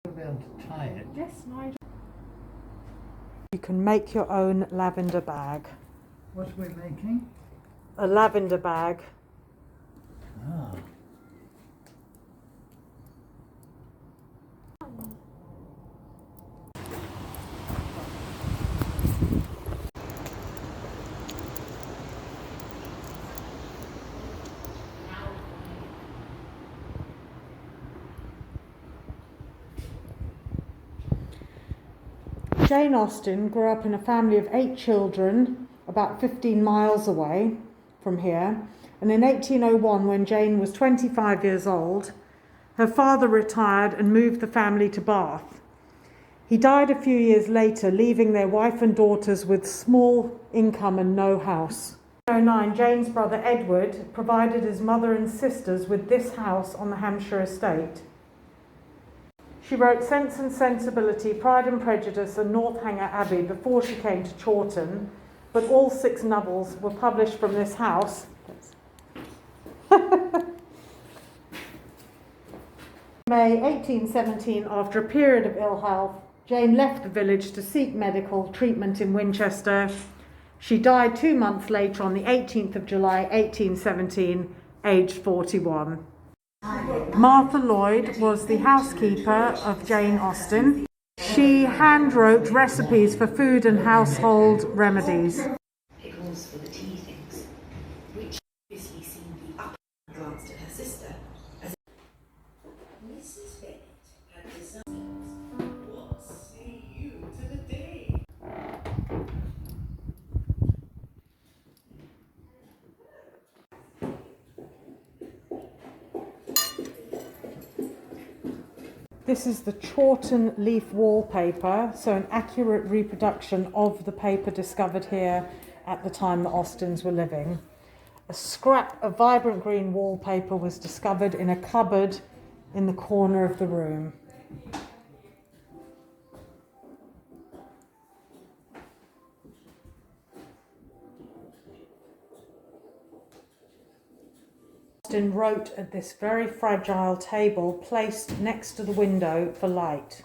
You'll be able to tie it. Yes, Nigel. You can make your own lavender bag. What are we making? A lavender bag. Ah. Jane Austen grew up in a family of 8 children, about 15 miles away from here. And in 1801, when Jane was 25 years old, her father retired and moved the family to Bath. He died a few years later, leaving their wife and daughters with small income and no house. In 1809, Jane's brother Edward provided his mother and sisters with this house on the Hampshire estate. She wrote Sense and Sensibility, Pride and Prejudice and Northanger Abbey before she came to Chawton, but all 6 novels were published from this house. May 1817, after a period of ill health, Jane left the village to seek medical treatment in Winchester. She died 2 months later on the 18th of July 1817, aged 41. Martha Lloyd was the housekeeper of Jane Austen. She handwrote recipes for food and household remedies. Pickles for the tea things, which obviously seemed the up glanced at her sister as Mrs. Bennet had designed. What say you to the day? This is the Chawton leaf wallpaper, so an accurate reproduction of the paper discovered here at the time the Austens were living. A scrap of vibrant green wallpaper was discovered in a cupboard in the corner of the room. Austen wrote at this very fragile table placed next to the window for light.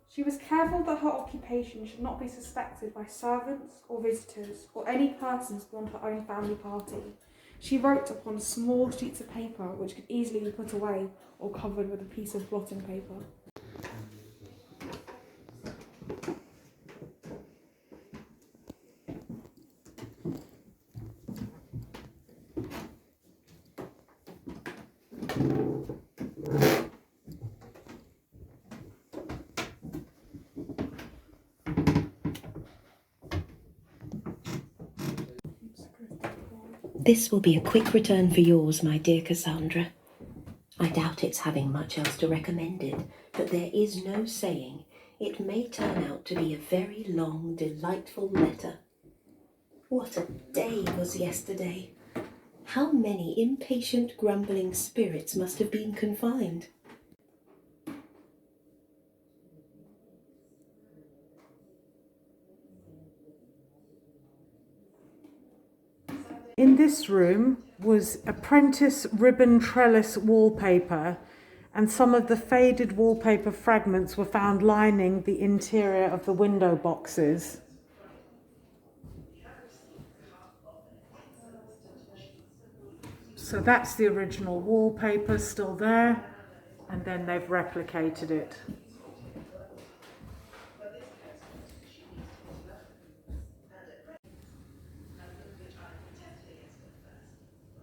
She was careful that her occupation should not be suspected by servants or visitors or any persons beyond her own family party. She wrote upon small sheets of paper which could easily be put away or covered with a piece of blotting paper. This will be a quick return for yours, my dear Cassandra. I doubt it's having much else to recommend it, but there is no saying. It may turn out to be a very long, delightful letter. What a day was yesterday! How many impatient, grumbling spirits must have been confined? In this room was apprentice ribbon trellis wallpaper, and some of the faded wallpaper fragments were found lining the interior of the window boxes. So that's the original wallpaper still there, and then they've replicated it.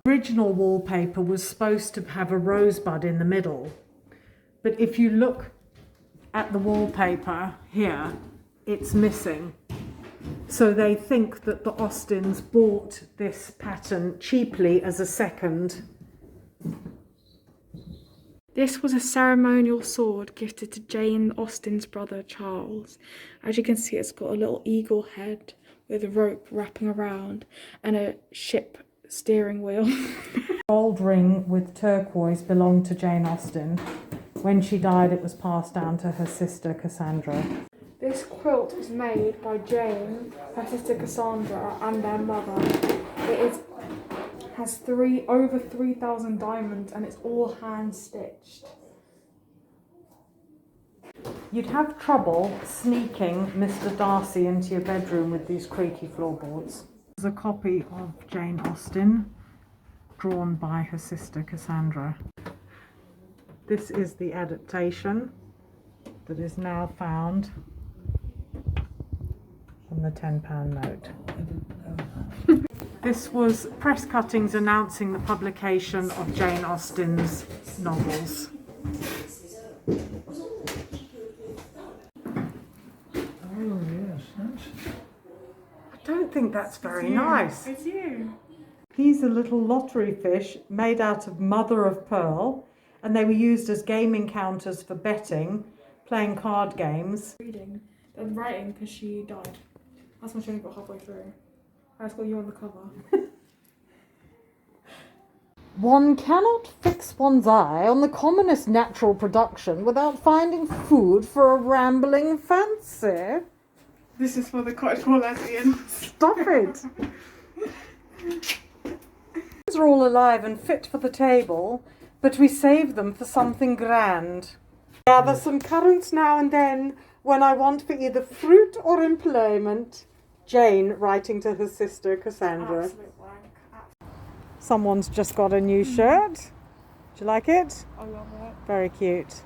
The original wallpaper was supposed to have a rosebud in the middle, but if you look at the wallpaper here, it's missing. So they think that the Austens bought this pattern cheaply as a second. This was a ceremonial sword gifted to Jane Austen's brother Charles. As you can see, it's got a little eagle head with a rope wrapping around and a ship steering wheel. Gold ring with turquoise belonged to Jane Austen. When she died, it was passed down to her sister Cassandra. This quilt was made by Jane, her sister Cassandra, and their mother. Has over 3,000 diamonds, and it's all hand stitched. You'd have trouble sneaking Mr. Darcy into your bedroom with these creaky floorboards. There's a copy of Jane Austen, drawn by her sister Cassandra. This is the adaptation that is now found on the £10 note. This was press cuttings announcing the publication of Jane Austen's novels. Oh, yes, that's... I don't think that's very nice. It's you. These are little lottery fish made out of mother of pearl, and they were used as game encounters for betting, playing card games. Reading and writing because she died. That's when she only got halfway through. I just got you on the cover. One cannot fix one's eye on the commonest natural production without finding food for a rambling fancy. This is for the cottagecore lesbians. Stop it! These are all alive and fit for the table, but we save them for something grand. Gather some currants now and then when I want for either fruit or employment. Jane writing to her sister Cassandra. Absolute wank. Someone's just got a new shirt. Do you like it? I love it. Very cute.